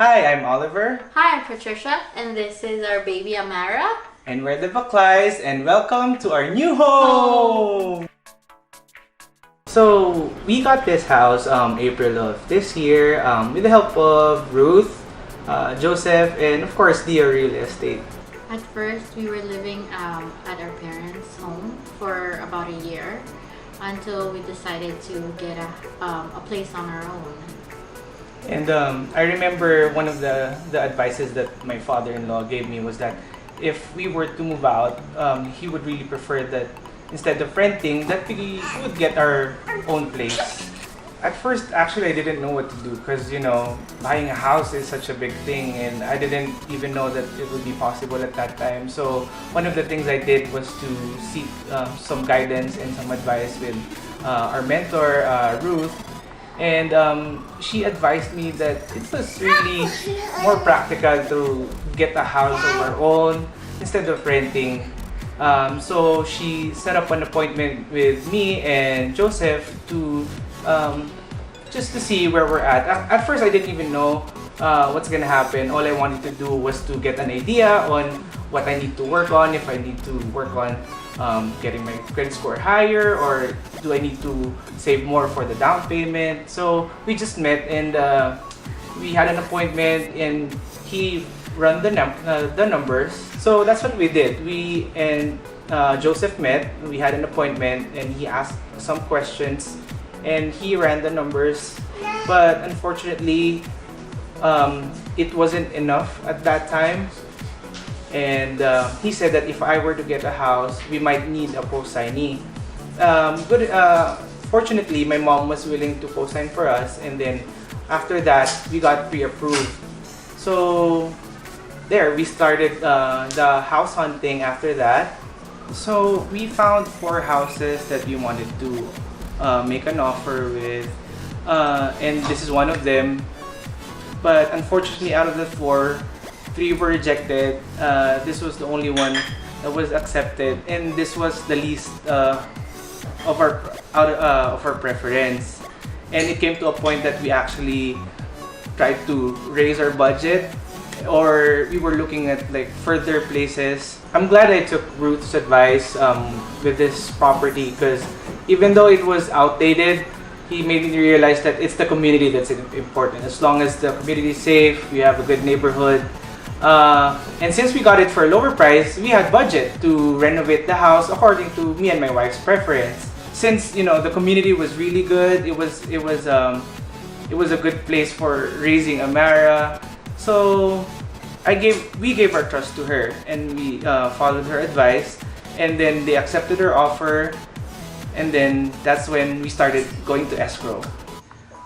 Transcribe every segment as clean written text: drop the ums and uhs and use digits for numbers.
Hi, I'm Oliver. Hi, I'm Patricia, and this is our baby Amara. And we're the Baklays, and welcome to our new home! So, we got this house April of this year with the help of Ruth, Joseph, and of course, Dio Real Estate. At first, we were living at our parents' home for about a year until we decided to get a place on our own. And I remember one of the advices that my father-in-law gave me was that if we were to move out, he would really prefer that instead of renting, that we would get our own place. At first, actually, I didn't know what to do because, buying a house is such a big thing and I didn't even know that it would be possible at that time. So one of the things I did was to seek some guidance and some advice with our mentor, Ruth. And she advised me that it was really more practical to get a house of our own instead of renting. So she set up an appointment with me and Joseph to just to see where we're at. At first, I didn't even know what's gonna happen. All I wanted to do was to get an idea on what I need to work on, if I need to work on getting my credit score higher, or do I need to save more for the down payment. So we just met and we had an appointment and he ran the numbers. So that's what we did. We and Joseph met, we had an appointment and he asked some questions and he ran the numbers, but unfortunately it wasn't enough at that time. And he said that if I were to get a house, we might need a co-signee. Fortunately, my mom was willing to co-sign for us, and then after that, we got pre-approved. So there, we started the house hunting after that. So we found 4 houses that we wanted to make an offer with, and this is one of them. But unfortunately, out of the 4, 3 were rejected. This was the only one that was accepted, and this was the least of our preference. And it came to a point that we actually tried to raise our budget, or we were looking at like further places. I'm glad I took Ruth's advice with this property because even though it was outdated, he made me realize that it's the community that's important. As long as the community is safe, we have a good neighborhood. And since we got it for a lower price, we had budget to renovate the house according to me and my wife's preference. Since the community was really good, it was a good place for raising Amara. So we gave our trust to her and we followed her advice, and then they accepted her offer, and then that's when we started going to escrow.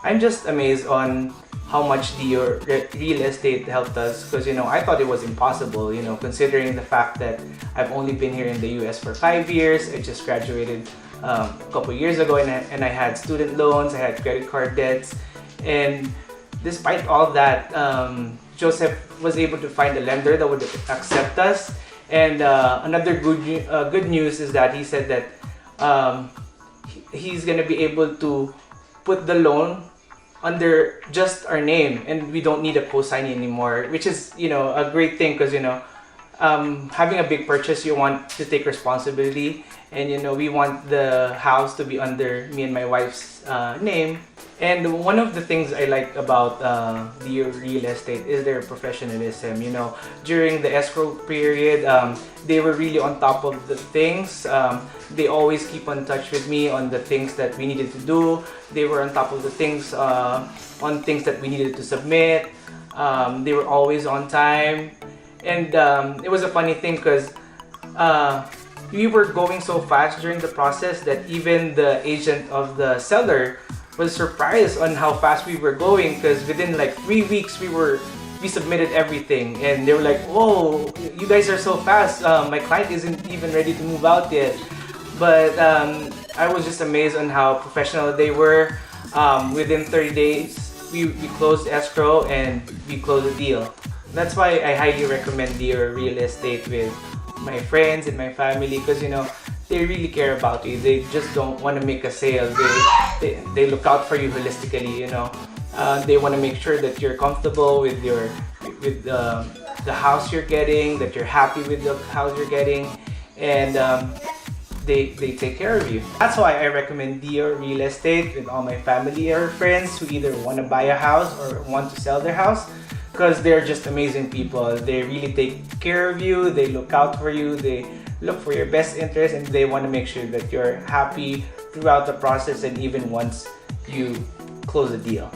I'm just amazed on how much Dio Real Estate helped us because I thought it was impossible, considering the fact that I've only been here in the US for 5 years. I just graduated a couple years ago and I had student loans, I had credit card debts, and despite all that, Joseph was able to find a lender that would accept us. And another good news is that he said that he's gonna be able to put the loan under just our name and we don't need a co-sign anymore, which is a great thing because having a big purchase, you want to take responsibility, and we want the house to be under me and my wife's name. And one of the things I like about the real estate is their professionalism. During the escrow period, they were really on top of the things. They always keep in touch with me on the things that we needed to do. They were on top of the things on things that we needed to submit. They were always on time, and it was a funny thing because we were going so fast during the process that even the agent of the seller was surprised on how fast we were going, because within like 3 weeks we submitted everything and they were like, "Whoa, you guys are so fast. My client isn't even ready to move out yet." But I was just amazed on how professional they were. Within 30 days we closed escrow and we closed the deal. That's why I highly recommend Dio Real Estate with my friends and my family, because they really care about you. They just don't want to make a sale. They look out for you holistically. They want to make sure that you're comfortable with the house you're getting, that you're happy with the house you're getting, and they take care of you. That's why I recommend Dio Real Estate with all my family or friends who either want to buy a house or want to sell their house, because they're just amazing people. They really take care of you, they look out for you, they look for your best interest, and they want to make sure that you're happy throughout the process and even once you close the deal.